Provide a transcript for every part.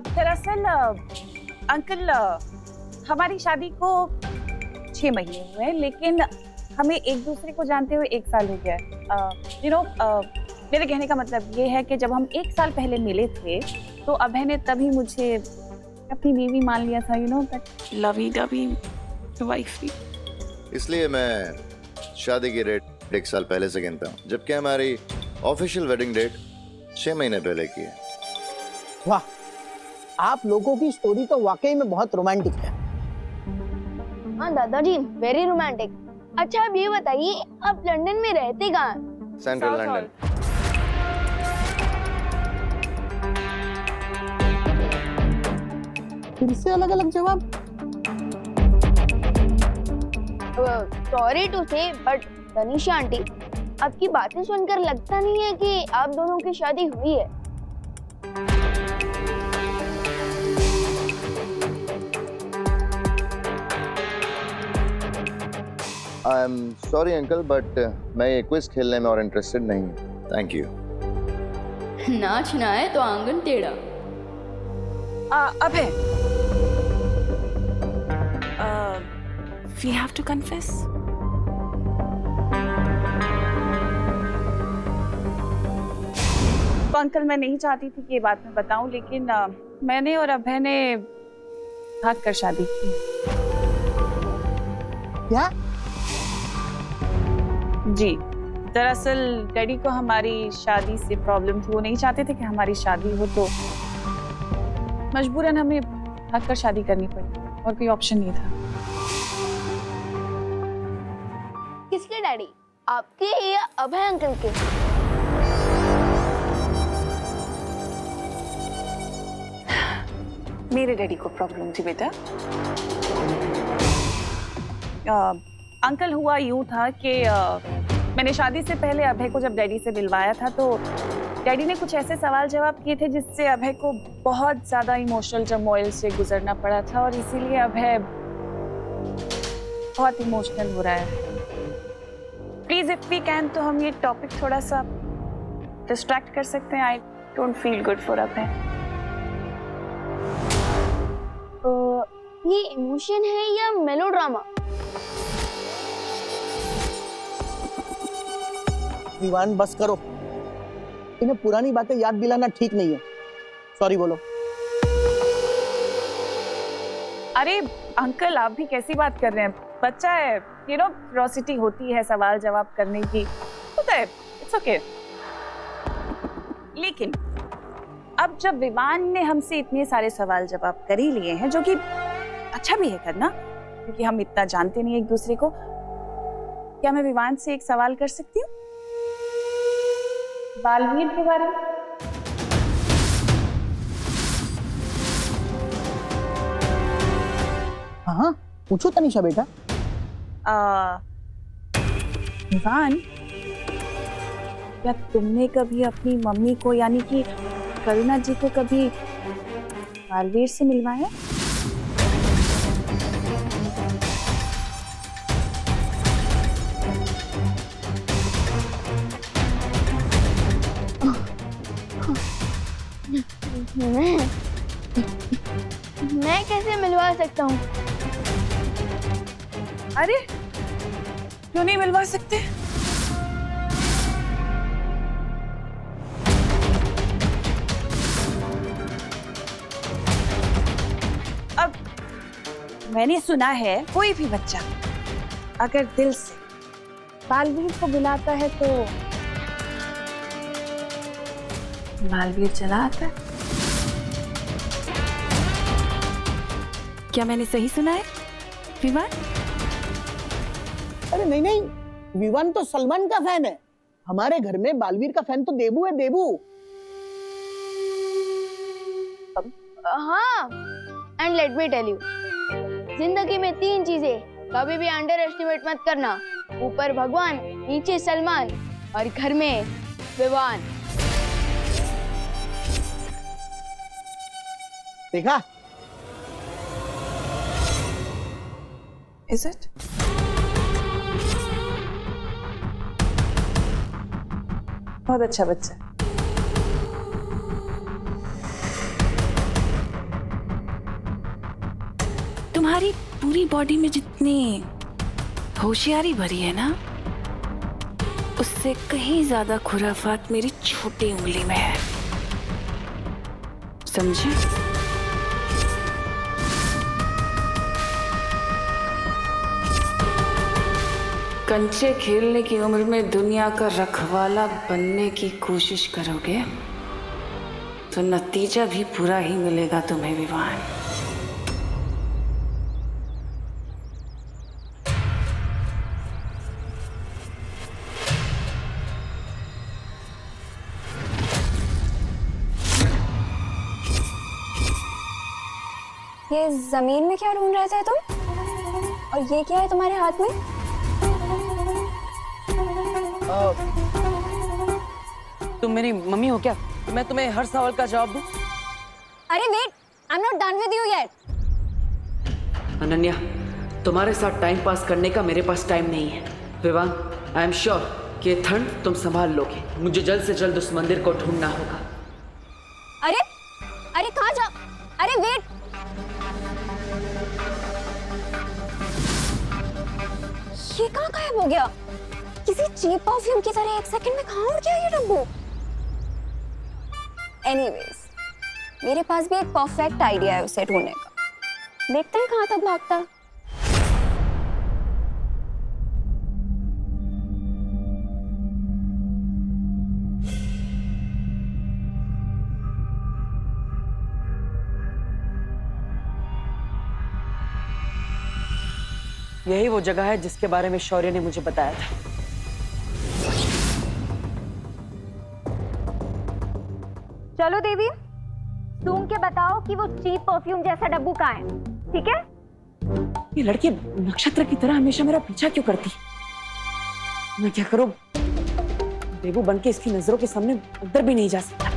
दरअसल अंकल, हमारी शादी को 6 महीने हुए हैं, लेकिन हमें एक दूसरे को जानते हुए 1 साल हो गया है। मेरे कहने का मतलब ये है कि जब हम 1 साल पहले मिले थे तो अभय ने तभी मुझे अपनी बीवी मान लिया था, दैट लवी डवी वाइफ। इसलिए मैं शादी की डेट 1 साल पहले से गिनता हूँ, जबकि हमारी ऑफिशियल वेडिंग डेट 6 महीने पहले की है। वाह, आप लोगों की स्टोरी तो वाकई में बहुत रोमांटिक है। हाँ दादाजी, वेरी रोमांटिक। अच्छा अब ये बताइए, आप लंदन में रहते कहाँ? Central London. फिर से अलग अलग जवाब। सॉरी टू से बट तनिषा आंटी, आपकी बातें सुनकर लगता नहीं है कि आप दोनों की शादी हुई है। I am sorry uncle, but मैं ये क्विज खेलने में और इंटरेस्टेड नहीं हूँ। Thank you. नाचना है तो आंगन टेढ़ा। अभय, we have to confess. तो अंकल, मैं नहीं चाहती थी कि ये बात मैं बताऊं, लेकिन मैंने और अभय ने भाग कर शादी की। क्या? जी, दरअसल डैडी को हमारी शादी से प्रॉब्लम थी। वो नहीं चाहते थे कि हमारी शादी हो, तो मजबूरन हमें भाग कर शादी करनी पड़ी और कोई ऑप्शन नहीं था। किसके डैडी, आपके या अभय अंकल के? मेरे डैडी को प्रॉब्लम थी बेटा। अंकल, हुआ यूं था कि मैंने शादी से पहले अभय को जब डैडी से मिलवाया था तो डैडी ने कुछ ऐसे सवाल जवाब किए थे जिससे अभय को बहुत ज्यादा इमोशनल टर्मोइल से गुजरना पड़ा था, और इसीलिए अभय बहुत इमोशनल हो रहा है। प्लीज इफ वी कैन तो हम ये टॉपिक थोड़ा सा डिस्ट्रैक्ट कर सकते हैं। I don't feel good for Abhay. ये इमोशन है या मेलोड्रामा? विवान, बस करो। इन्हें पुरानी बातें याद दिलाना ठीक नहीं है। सॉरी बोलो। अरे अंकल, आप भी कैसी बात कर रहे हैं? बच्चा है, क्यूरियोसिटी होती है सवाल जवाब करने की, होता है, इट्स ओके। लेकिन अब जब विवान ने हमसे इतने सारे सवाल जवाब कर ही लिए हैं, जो कि अच्छा भी है करना, क्योंकि हम इतना जानते नहीं एक दूसरे को, क्या मैं विवान से एक सवाल कर सकती हूँ बालवीर के बारे में? हाँ, पूछो तनिषा बेटा। विवान, क्या तुमने कभी अपनी मम्मी को यानी कि करुणा जी को कभी बालवीर से मिलवाया? मैं कैसे मिलवा सकता हूँ? अरे क्यों नहीं मिलवा सकते? अब मैंने सुना है कोई भी बच्चा अगर दिल से बालवीर को बुलाता है तो बालवीर चला आता है। क्या मैंने सही सुना है विवान? अरे नहीं नहीं, विवान तो सलमान का फैन है। हमारे घर में बालवीर का फैन तो देबू है, देबू। हाँ, and let me tell you, जिंदगी में 3 चीजें कभी भी अंडर एस्टिमेट मत करना। ऊपर भगवान, नीचे सलमान और घर में विवान। देखा? Is it? हाँ, 3 बहुत अच्छा बच्चा है। तुम्हारी पूरी बॉडी में जितनी होशियारी भरी है ना, उससे कहीं ज्यादा खुराफात मेरी छोटी उंगली में है, समझे? कंचे खेलने की उम्र में दुनिया का रखवाला बनने की कोशिश करोगे तो नतीजा भी बुरा ही मिलेगा तुम्हें विवान। ये जमीन में क्या ढूंढ रहे थे तुम? और ये क्या है तुम्हारे हाथ में? तुम मेरी मम्मी हो क्या? मैं तुम्हें हर सवाल का जवाब दूं? अरे wait, I am not done with you yet. Ananya, तुम्हारे साथ टाइम पास करने का मेरे पास टाइम नहीं है। विवान, आई एम श्योर कि ये ठंड तुम संभाल लोगे। मुझे जल्द से जल्द उस मंदिर को ढूंढना होगा। अरे अरे कहाँ जा? अरे वेट, ये कहाँ गायब हो गया? किसी चीप परफ्यूम की तरह एक सेकंड में कहाँ उड़ गया ये डब्बू? एनीवेज, मेरे पास भी एक परफेक्ट आइडिया है उसे ढूंढने का। देखते हैं कहाँ तक भागता है। यही वो जगह है जिसके बारे में शौर्य ने मुझे बताया था। चलो देवी, सूंघ के बताओ कि वो चीप परफ्यूम जैसा डब्बू कहाँ है, ठीक है? ये लड़की नक्षत्र की तरह हमेशा मेरा पीछा क्यों करती? मैं क्या करूं? देवू बनके इसकी नजरों के सामने अंदर भी नहीं जा सकता।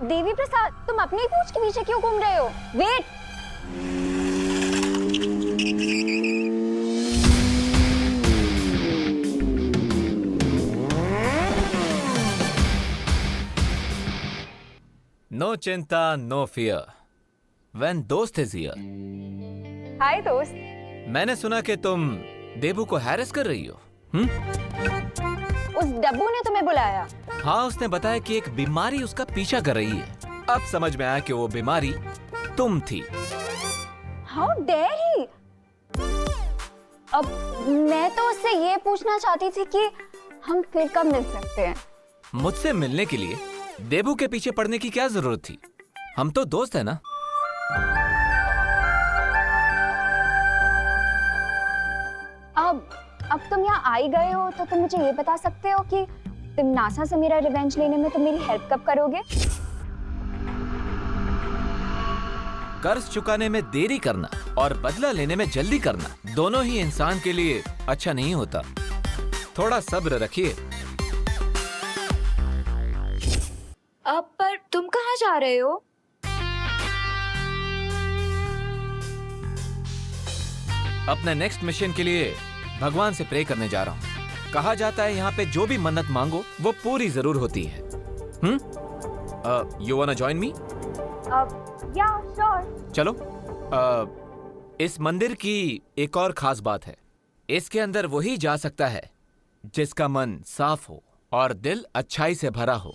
देवी प्रसाद, तुम अपनी पूंछ के पीछे क्यों घूम रहे हो? वेट, नो चिंता नो फियर व्हेन दोस्त इज हियर। हाय दोस्त। मैंने सुना कि तुम देबू को हैरेस कर रही हो। उस डब्बू ने तुम्हें बुलाया? हाँ, उसने बताया कि एक बीमारी उसका पीछा कर रही है। अब समझ में आया कि वो बीमारी तुम थी। How dare he! अब मैं तो उससे ये पूछना चाहती थी कि हम फिर कब मिल सकते हैं? मुझसे मिलने के लिए देबू के पीछे पड़ने की क्या जरूरत थी? हम तो दोस्त है ना। अब तुम यहाँ आ ही गए हो तो तुम मुझे ये बता सकते हो कि तुम नासा से मेरा रिवेंज लेने में तुम मेरी हेल्प कब करोगे? कर्ज चुकाने में देरी करना और बदला लेने में जल्दी करना दोनों ही इंसान के लिए अच्छा नहीं होता। थोड़ा सब्र रखिए। अब पर तुम कहाँ जा रहे हो? अपने नेक्स्ट मिशन के लिए भगवान से प्रे करने जा रहा हूँ। कहा जाता है यहाँ पे जो भी मन्नत मांगो वो पूरी जरूर होती है। You वांना join me? या श्योर। चलो। इस मंदिर की एक और खास बात है, इसके अंदर वही जा सकता है जिसका मन साफ हो और दिल अच्छाई से भरा हो।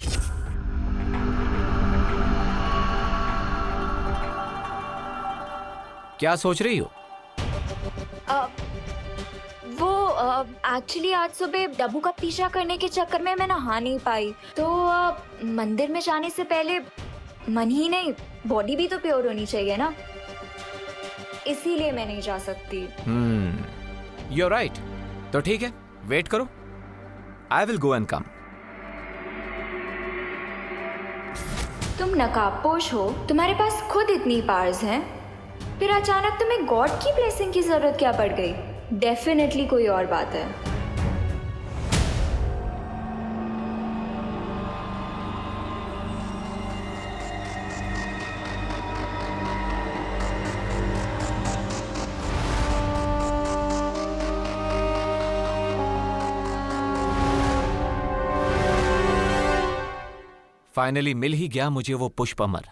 क्या सोच रही हो? वो एक्चुअली आज सुबह डब्बू का पीछा करने के चक्कर में मैं नहा नहीं पाई, तो मंदिर में जाने से पहले मन ही नहीं बॉडी भी तो प्योर होनी चाहिए ना, इसीलिए मैं नहीं जा सकती। You're right। तो ठीक है, वेट करो। I will go and come. तुम नकाबपोश हो, तुम्हारे पास खुद इतनी पावर्स हैं, फिर अचानक तुम्हें गॉड की ब्लेसिंग की जरूरत क्या पड़ गई? डेफिनेटली कोई और बात है। फाइनली मिल ही गया मुझे वो पुष्प अमर।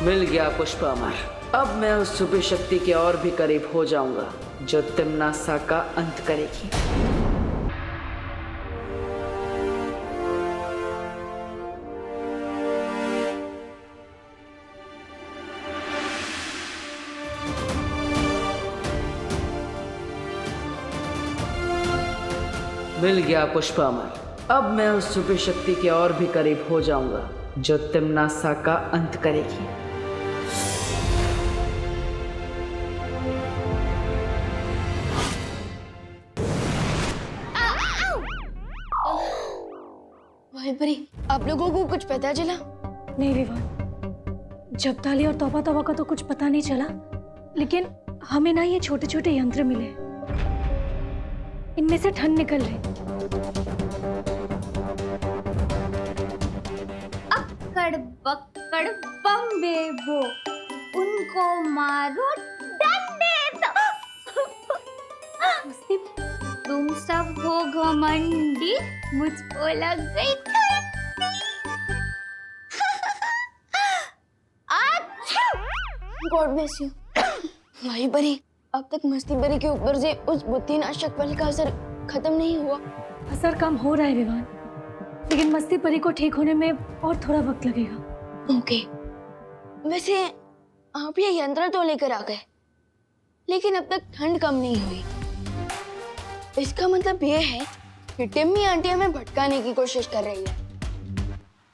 मिल गया पुष्प अमर। अब मैं उस छुपी शक्ति के और भी करीब हो जाऊंगा जो तिम्नासा का अंत करेगी। मिल गया पुष्प अमर। अब मैं उस छुपी शक्ति के और भी करीब हो जाऊंगा जो तिम्नासा का अंत करेगी। भाई परी, आप लोगों को कुछ पता चला? नहीं विवान, जब्ताली और तौबा तौबा का तो कुछ पता नहीं चला, लेकिन हमें ना ये छोटे छोटे यंत्र मिले, इनमें से ठंड निकल रही। अक्कड़ बक्कड़ बम बेबो, उनको मारो डंडे दो। तुम सब हो घमंडी, मुझको लग गई गॉड ब्लेस यू। भाई परी, अब तक मस्ती परी के ऊपर से उस बुद्धिनाशक बल का असर खत्म नहीं हुआ। असर कम हो रहा है विवान, लेकिन मस्ती परी को ठीक होने में और थोड़ा वक्त लगेगा। ओके, वैसे आप ये यंत्र तो लेकर आ गए, लेकिन अब तक ठंड कम नहीं हुई। इसका मतलब ये है कि टिम्मी आंटी हमें भटकाने की कोशिश कर रही है।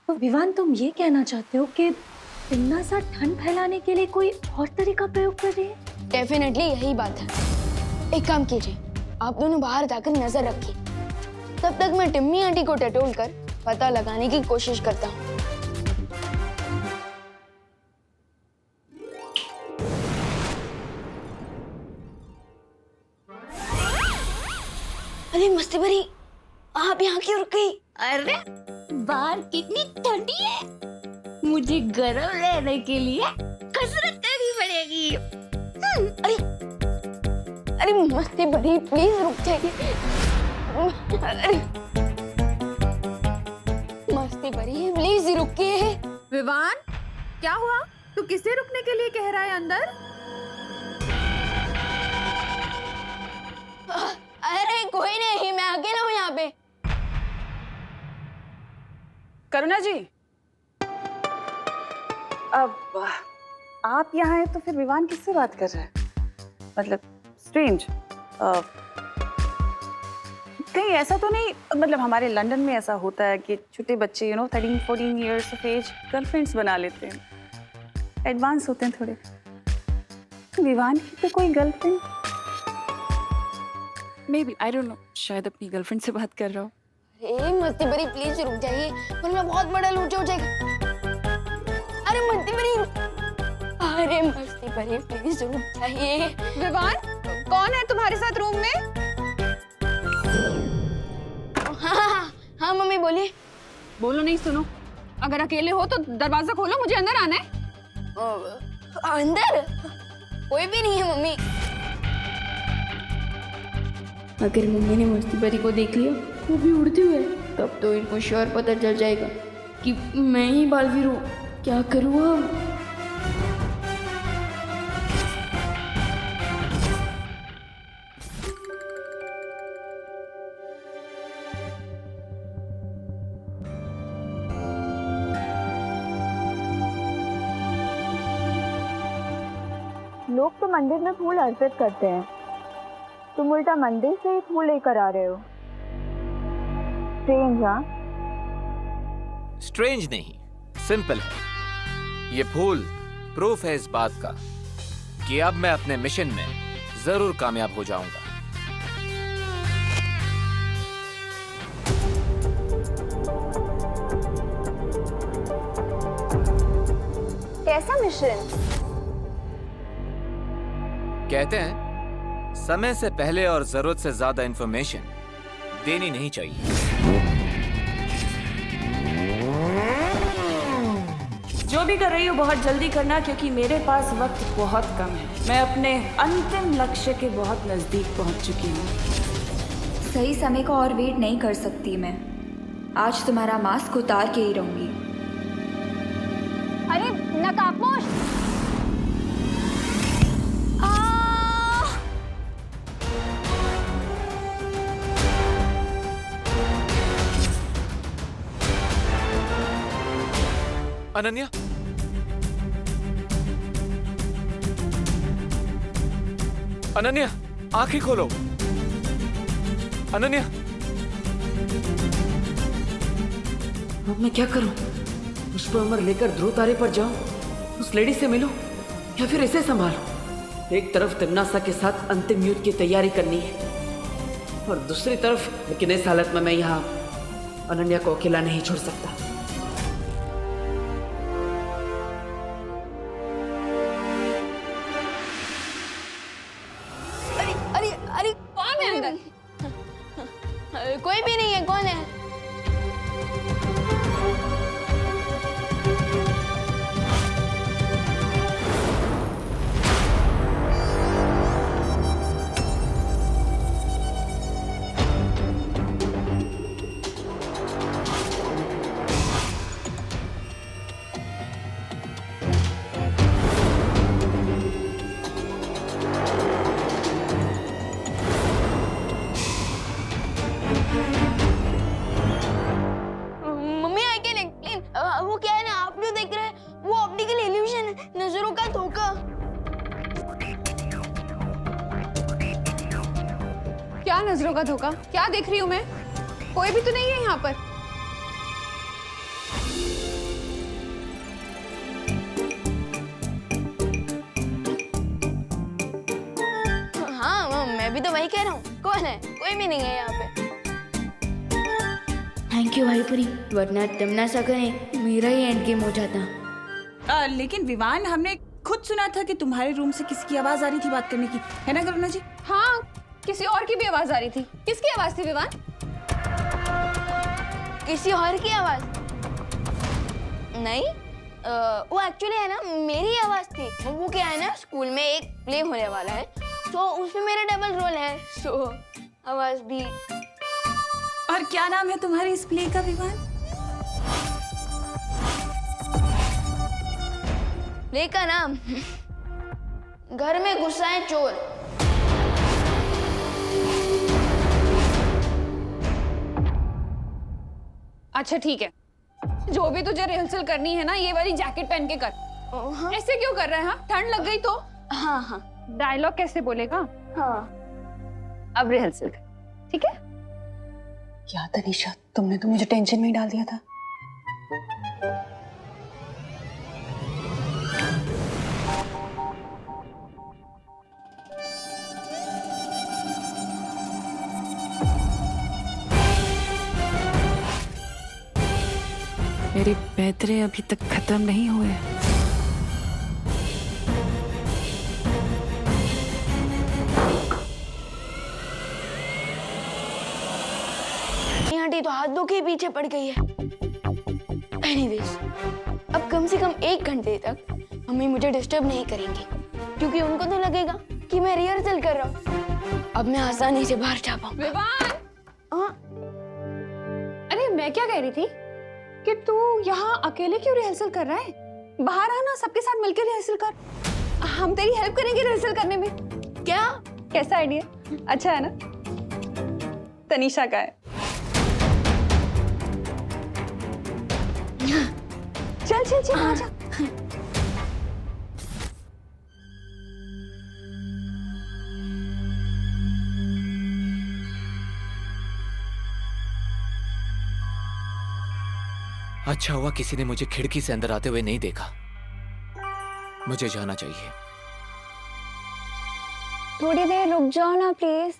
तो विवान, तुम ये कहना चाहते हो कि तिम्नासा ठंड फैलाने के लिए कोई और तरीका प्रयोग कर रही है? डेफिनेटली यही बात है। एक काम कीजिए, आप दोनों बाहर जाकर नजर रखिए, तब तक मैं टिम्मी आंटी को टटोल कर पता लगाने की कोशिश करता हूँ। अरे मस्ती भरी, आप यहाँ क्यों रुक गई? अरे बाहर कितनी ठंडी है, मुझे गर्म रहने के लिए कसरत करनी पड़ेगी। अरे मस्ती भरी, प्लीज रुक जाइए। अरे मस्ती भरी, प्लीज रुकिए। विवान, क्या हुआ? तू किसे रुकने के लिए कह रहा है अंदर? अरे कोई नहीं, मैं अकेला हूँ यहाँ पे। करुणा जी, अब आप यहाँ हैं तो फिर विवान किससे बात कर रहा है? मतलब स्ट्रेंज। कहीं ऐसा तो नहीं, मतलब हमारे लंदन में ऐसा होता है कि छोटे बच्चे 13-14 इयर्स ऑफ एज गर्लफ्रेंड्स बना लेते हैं, एडवांस होते हैं थोड़े। विवान की तो कोई girlfriend? May be, I don't know, शायद अपनी गर्लफ्रेंड से बात कर रहा हो। अरे मस्ती भरी, प्लीज रुक जाइए, वरना बहुत बड़ा लूचा हो जाएगा। अरे मस्ती भरी, अरे मस्ती भरी, प्लीज रुक जाइए। विवान, कौन है तुम्हारे साथ रूम में? हाँ मम्मी बोलिए। बोलो नहीं, सुनो। अगर अकेले हो तो दरवाजा खोलो, मुझे अंदर आना है। अंदर कोई भी नहीं है मम्मी। अगर मम्मी ने मस्ती परी को देख लिया, वो भी उड़ते हुए, तब तो इनको श्योर पता चल जाएगा कि मैं ही बालवीर हूँ। क्या करूँ अब? लोग तो मंदिर में फूल अर्पित करते हैं, तुम उल्टा मंदिर से ही फूल लेकर आ रहे हो। स्ट्रेंज, हाँ? स्ट्रेंज नहीं, सिंपल है। ये फूल प्रूफ है इस बात का कि अब मैं अपने मिशन में जरूर कामयाब हो जाऊंगा। कैसा मिशन? कहते हैं समय से पहले और जरूरत से ज्यादा इंफॉर्मेशन देनी नहीं चाहिए। जो भी कर रही हो बहुत जल्दी करना, क्योंकि मेरे पास वक्त बहुत कम है। मैं अपने अंतिम लक्ष्य के बहुत नजदीक पहुंच चुकी हूँ। सही समय को और वेट नहीं कर सकती मैं। आज तुम्हारा मास्क उतार के ही रहूंगी। अरे नकाबपोश! अनन्या, अनन्या, आंखें खोलो। अनन्या, अब मैं क्या करूं? पुष्प अमर लेकर ध्रुव तारे पर जाऊं, उस लेडी से मिलूं, या फिर इसे संभालूं? एक तरफ तिमनासा के साथ अंतिम युद्ध की तैयारी करनी है और दूसरी तरफ, लेकिन इस हालत में मैं यहाँ अनन्या को अकेला नहीं छोड़ सकता। अरे कौन है अंदर? कोई भी नहीं है। कौन है? वो क्या है ना, आप जो देख रहे हैं वो ऑप्टिकल इल्यूशन है, नजरों का धोखा। क्या नजरों का धोखा? क्या देख रही हूँ मैं? कोई भी तो नहीं है यहाँ पर। हाँ, मैं भी तो वही कह रहा हूँ। कौन है? कोई भी नहीं है यहाँ पे। थैंक यू भाईपुरी, वरना तिमनासा करें मेरा ही एंड गेम हो जाता। लेकिन विवान, हमने खुद सुना था कि तुम्हारे रूम से किसी की आवाज आ रही थी बात करने की, है ना करुणा जी? हाँ, किसी और की भी आवाज आ रही थी। किसकी आवाज थी विवान? किसी और की आवाज नहीं, वो एक्चुअली है ना मेरी आवाज थी। वो क्या है ना, स्कूल में एक प्ले होने वाला है, तो उसमें मेरा डबल रोल है, सो आवाज भी। और क्या नाम है तुम्हारे इस प्ले का विवान? प्ले का नाम घर में गुस्सा है चोर। अच्छा ठीक है, जो भी तुझे रिहर्सल करनी है ना, ये वाली जैकेट पहन के कर। हाँ? ऐसे क्यों कर रहा है? हाँ, ठंड लग गई तो? हाँ हाँ। डायलॉग कैसे बोलेगा? हाँ, अब रिहर्सल कर, ठीक है? क्या तनीषा, तुमने तो मुझे टेंशन में ही डाल दिया था। मेरे पैतरे अभी तक खत्म नहीं हुए। आंटी तो हाथ धो के पीछे पड़ गई है। एनीवेज, अब कम से कम 1 घंटे तक मम्मी मुझे डिस्टर्ब नहीं करेंगी, क्योंकि उनको तो लगेगा कि मैं रिहर्सल कर रहा हूँ। अब मैं आसानी से बाहर जा पाऊंगा। विवान! हाँ? अरे मैं क्या कह रही थी कि तू यहाँ अकेले क्यों रिहर्सल कर रहा है? बाहर आना, सबके साथ मिलकर रिहर्सल कर। हम तेरी हेल्प करेंगे रिहर्सल करने में। क्या? कैसा आइडिया? अच्छा है ना? तनीषा का है। चल चल चल, आजा। अच्छा हुआ किसी ने मुझे खिड़की से अंदर आते हुए नहीं देखा। मुझे जाना चाहिए। थोड़ी देर रुक जाओ ना प्लीज।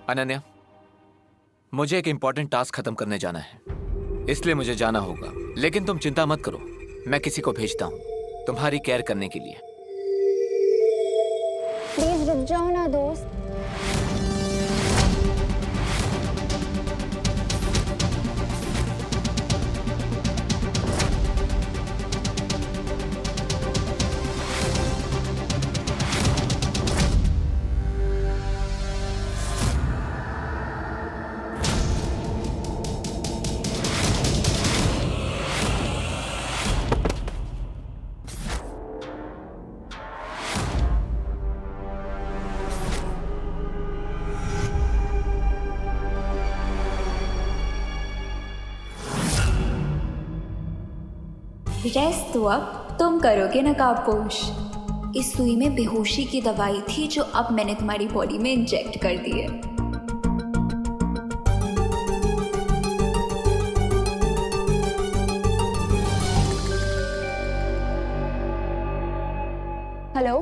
अनन्या, मुझे एक इंपॉर्टेंट टास्क खत्म करने जाना है, इसलिए मुझे जाना होगा। लेकिन तुम चिंता मत करो, मैं किसी को भेजता हूँ तुम्हारी केयर करने के लिए। प्लीज रुक जाओ ना दोस्त। रेस्ट तो अब तुम करोगे नकाबपोश। इस सुई में बेहोशी की दवाई थी जो अब मैंने तुम्हारी बॉडी में इंजेक्ट कर दी है। Hello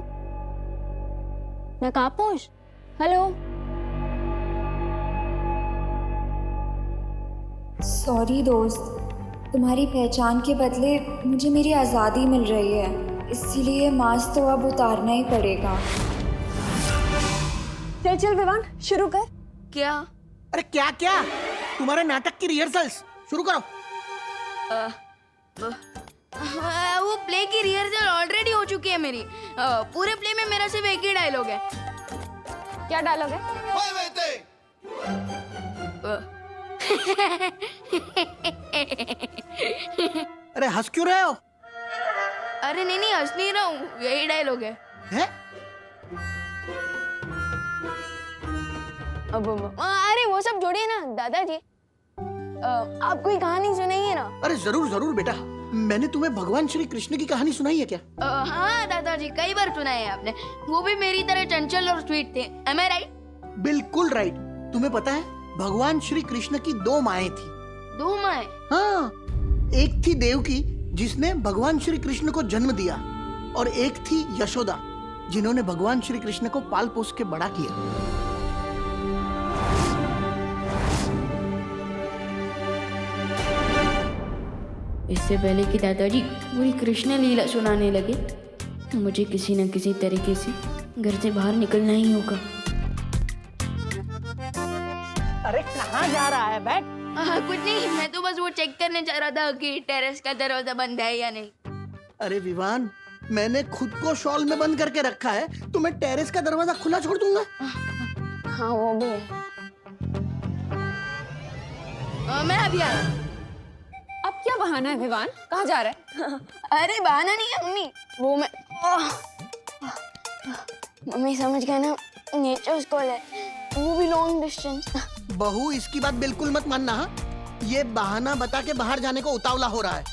नकाबपोश, hello. सॉरी दोस्त, तुम्हारी पहचान के बदले मुझे मेरी आज़ादी मिल रही है, इसीलिए मास्क तो अब उतारना ही पड़ेगा। चल चल विवान, शुरू कर। क्या? अरे क्या क्या, तुम्हारे नाटक की रिहर्सल्स शुरू करो। वो प्ले की रिहर्सल ऑलरेडी हो चुकी है मेरी। पूरे प्ले में मेरा सिर्फ एक ही डायलॉग है। क्या डायलॉग है? अरे हंस क्यों रहे हो? अरे नहीं नहीं, हंस नहीं रहा हूँ, यही डायलॉग है। हैं? अरे वो सब छोड़िए ना दादाजी, आप कोई कहानी सुनाइए ना। अरे जरूर जरूर बेटा, मैंने तुम्हें भगवान श्री कृष्ण की कहानी सुनाई है क्या? हाँ दादाजी, कई बार सुनाई है आपने। वो भी मेरी तरह चंचल और स्वीट थे। Am I right? बिल्कुल राइट। तुम्हें पता है भगवान श्री कृष्ण की 2 माएं थी। 2 माएं? हाँ, एक थी देवकी जिसने भगवान श्री कृष्ण को जन्म दिया, और एक थी यशोदा जिन्होंने भगवान श्री कृष्ण को पाल पोस के बड़ा किया। इससे पहले कि दादाजी पूरी कृष्ण लीला सुनाने लगे, मुझे किसी न किसी तरीके से घर से बाहर निकलना ही होगा। अरे कहाँ जा रहा है? बैठ। कुछ नहीं, मैं तो बस वो चेक करने जा रहा था कि टेरेस का दरवाजा बंद है या नहीं। अरे विवान, मैंने खुद को शॉल में बंद करके रखा है, तो मैं टेरेस का दरवाजा खुला छोड़ दूंगा? हाँ वो भी है। मैं अभी आ रहा। अब क्या बहाना है विवान, कहाँ जा रहा है? अरे बहाना नहीं है मम्मी, वो मैं मम्मी समझ गए ना, नेचर स्कूल है, वो भी लॉन्ग डिस्टेंस। बहू, इसकी बात बिल्कुल मत मानना। हाँ, ये बहाना बता के बाहर जाने को उतावला हो रहा है।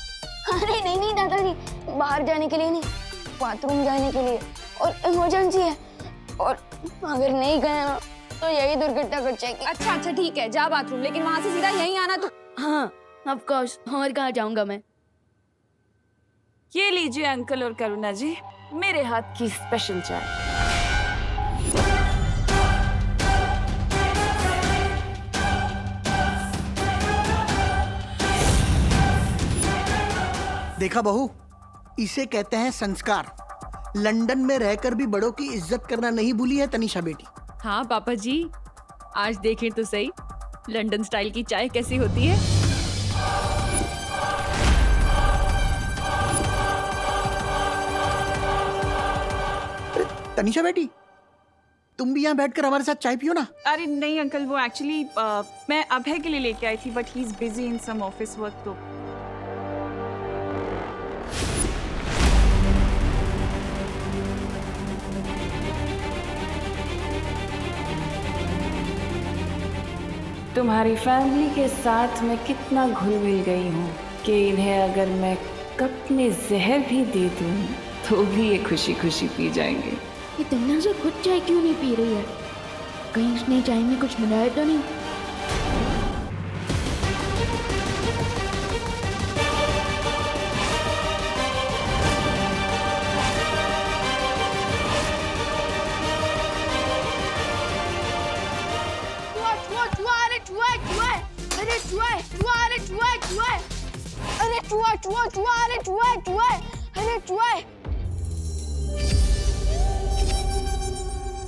अरे नहीं नहीं दादाजी, बाहर जाने के लिए नहीं, बाथरूम जाने के लिए, और इमरजेंसी है, और अगर नहीं गए ना तो यही दुर्घटना घट जाएगी। अच्छा अच्छा ठीक है, जा बाथरूम, लेकिन वहां से सीधा यहीं आना तो। हाँ ऑफ कोर्स, और कहाँ जाऊंगा मैं? ये लीजिए अंकल और करुणा जी, मेरे हाथ की स्पेशल चाय। देखा बहू, इसे कहते हैं संस्कार। लंदन में रहकर भी बड़ों की इज्जत करना नहीं भूली है तनिषा बेटी। हाँ पापा जी, आज देखें तो सही लंदन स्टाइल की चाय कैसी होती है। तनिषा बेटी, तुम भी यहाँ बैठकर हमारे साथ चाय पियो ना। अरे नहीं अंकल, वो एक्चुअली मैं अभय के लिए लेके आई थी, but he is busy in some office work. तो तुम्हारी फैमिली के साथ मैं कितना घुल मिल गई हूँ कि इन्हें अगर मैं कप में जहर भी दे दूँ तो भी ये खुशी खुशी पी जाएंगे। ये तन्नासा खुद चाय क्यों नहीं पी रही है? कहीं उसने चाय में कुछ मिलाया तो नहीं?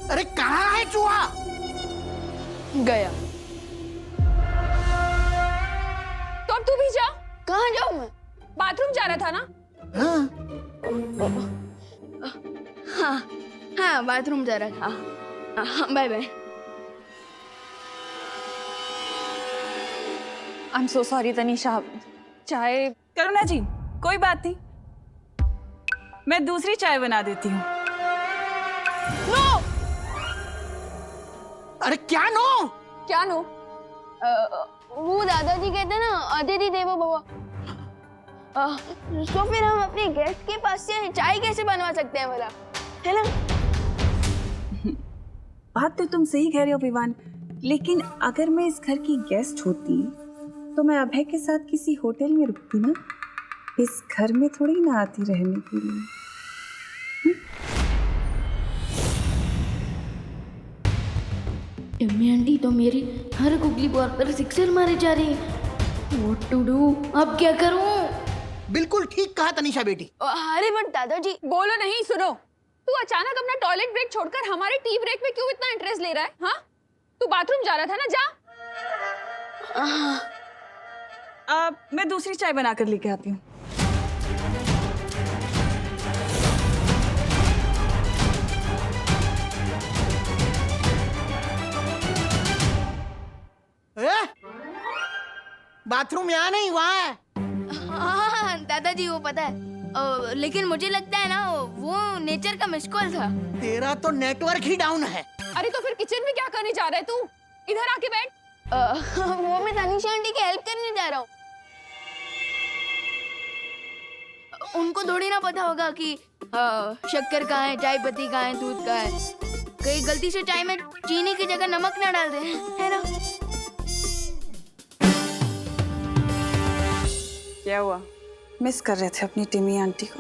अरे कहाँ है चूहा? गया। तो अब तू भी जा। कहाँ जाऊँ मैं? बाथरूम जा रहा था ना? हाँ, हाँ बाथरूम जा रहा था। हाँ bye bye. I am so sorry Tanisha, चाय। करुणा जी, कोई बात नहीं, मैं दूसरी चाय बना देती हूँ। अरे क्या नो? क्या नो? वो दादाजी कहते हैं ना, अतिथि देवो भव। तो फिर हम अपने गेस्ट के पास से चाय कैसे बनवा सकते हैं भला, है ना? बात तो तुम सही कह रहे हो विवान, लेकिन अगर मैं इस घर की गेस्ट होती तो मैं अभय के साथ किसी होटल में रुकती ना, इस घर में थोड़ी ना आती रहने के लिए। टिम्मी आंटी तो मेरी हर गुगली बॉल पर सिक्सर मारे जा रही है। What to do? अब क्या करूं? बिल्कुल ठीक कहा तनीषा बेटी। अरे बट दादाजी। बोलो नहीं, सुनो। तू अचानक अपना टॉयलेट ब्रेक छोड़कर हमारे टी ब्रेक में क्यों इतना इंटरेस्ट ले रहा है? हाँ, तू बाथरूम जा रहा था ना, जा। मैं दूसरी चाय बनाकर लेके आती हूँ। बाथरूम यहाँ नहीं, वहाँ है। हाँ दादाजी वो पता है, लेकिन मुझे लगता है ना वो नेचर का मिस कॉल था। तेरा तो नेटवर्क ही डाउन है। अरे तो फिर किचन में क्या करने जा रहा है तू? इधर आके बैठ। वो मैं तनीषा आंटी की हेल्प करने जा रहा हूँ। उनको थोड़ी ना पता होगा कि शक्कर कहाँ है, चाय पत्ती कहाँ है, दूध कहाँ है। कहीं गलती से चाय में चीनी की जगह नमक ना डाल दे, है ना? क्या हुआ? मिस कर रहे थे अपनी टिमी आंटी को?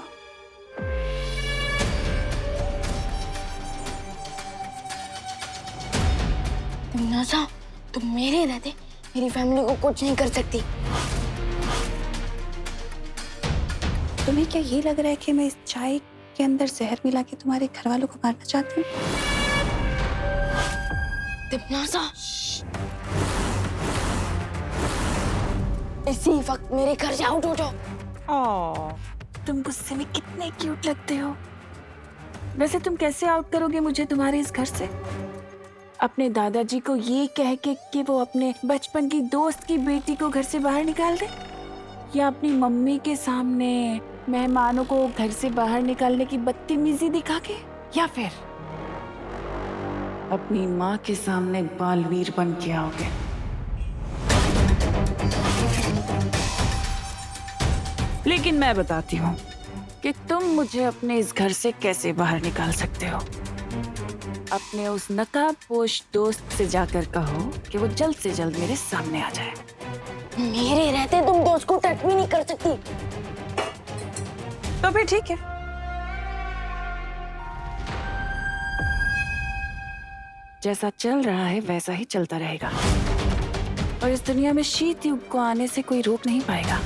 नाज़ा, तुम मेरे रहते मेरी फैमिली को कुछ नहीं कर सकती। तुम्हें क्या ये लग रहा है कि मैं इस चाय के अंदर जहर मिला के तुम्हारे घर वालों को मारना चाहती हूँ? नाज़ा, इसी वक्त मेरे घर से आउट हो जाओ। तुम गुस्से में कितने क्यूट लगते हो। वैसे तुम कैसे आउट करोगे मुझे तुम्हारे इस घर से? अपने दादाजी को ये कह के कि वो अपने बचपन की दोस्त की बेटी को घर से बाहर निकाल दे, या अपनी मम्मी के सामने मेहमानों को घर से बाहर निकालने की बदतमीजी दिखा के, या फिर अपनी माँ के सामने बालवीर बन के आओगे? लेकिन मैं बताती हूँ कि तुम मुझे अपने इस घर से कैसे बाहर निकाल सकते हो। अपने उस नकाबपोश दोस्त से जाकर कहो कि वो जल्द से जल्द मेरे सामने आ जाए। मेरे रहते तुम दोस्त को टच भी नहीं कर सकती। तो फिर ठीक है, जैसा चल रहा है वैसा ही चलता रहेगा, और इस दुनिया में शीत युग को आने से कोई रोक नहीं पाएगा।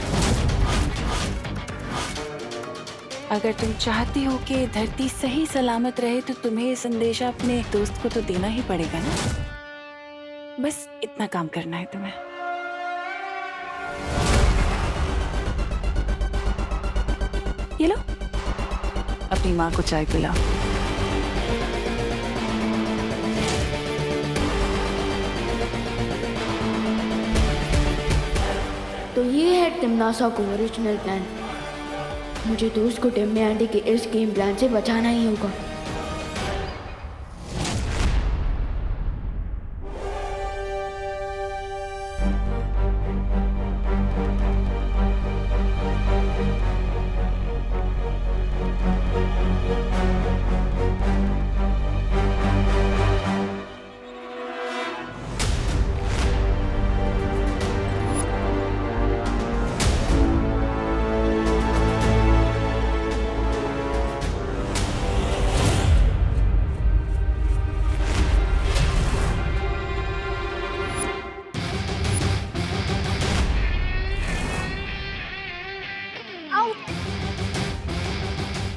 अगर तुम चाहती हो कि धरती सही सलामत रहे तो तुम्हें ये संदेशा अपने दोस्त को तो देना ही पड़ेगा ना। बस इतना काम करना है तुम्हें। ये लो, अपनी माँ को चाय पिलाओ। तो ये है टिमनासा को ओरिजिनल प्लान। मुझे दोस्त को टिम्मी आंटी के इस गेम प्लान से बचाना ही होगा।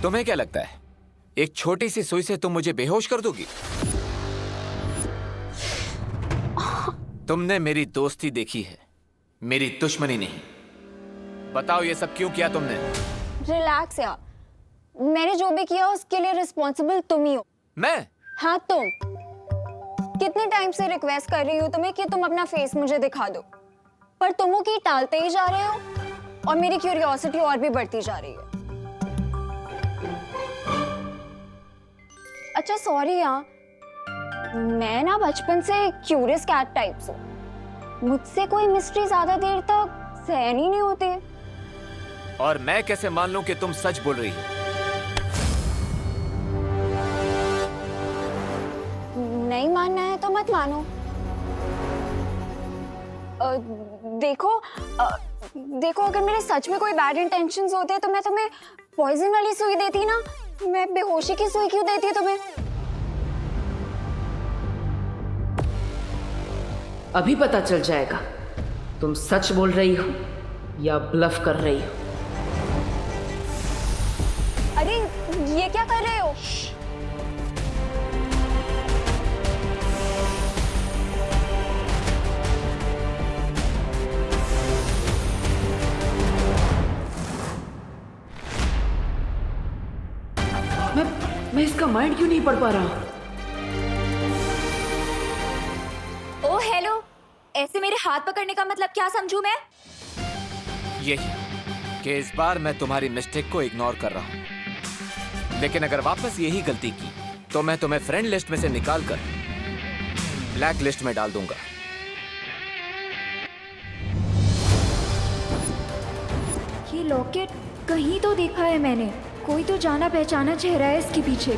तुम्हें क्या लगता है एक छोटी सी सुई से तुम मुझे बेहोश कर दोगी? तुमने मेरी दोस्ती देखी है, मेरी दुश्मनी नहीं। बताओ ये सब क्यों किया तुमने? रिलैक्स यार, मैंने जो भी किया उसके लिए रिस्पॉन्सिबल तुम ही हो। मैं? हाँ तुम। कितने टाइम से रिक्वेस्ट कर रही हूँ तुम्हें कि तुम अपना फेस मुझे दिखा दो, पर तुम वो की टालते ही जा रहे हो और मेरी क्यूरियोसिटी और भी बढ़ती जा रही है। अच्छा सॉरी यार, मैं ना बचपन से क्यूरियस कैट टाइप से, मुझसे कोई मिस्ट्री ज्यादा देर तक सहन ही नहीं होती। और मैं कैसे मान लूं कि तुम सच बोल रही हो? नहीं मानना है तो मत मानो। देखो अगर मेरे सच में कोई बैड इंटेंशंस होते तो मैं तुम्हें पॉइजन वाली सुई देती ना, मैं बेहोशी की सुई क्यों देती तुम्हें? अभी पता चल जाएगा तुम सच बोल रही हो या ब्लफ कर रही हो। अरे ये क्या कर रहे हो? मैं इसका माइंड क्यों नहीं पढ़ पा रहा? ओ हेलो, ऐसे मेरे हाथ पकड़ने का मतलब क्या समझूं मैं? यही कि इस बार मैं तुम्हारी मिस्टेक को इग्नोर कर रहा हूं, लेकिन अगर वापस यही गलती की तो मैं तुम्हें फ्रेंड लिस्ट में से निकालकर ब्लैक लिस्ट में डाल दूंगा। ये लॉकेट कहीं तो देखा है मैंने, कोई तो जाना पहचाना चेहरा है इसके पीछे।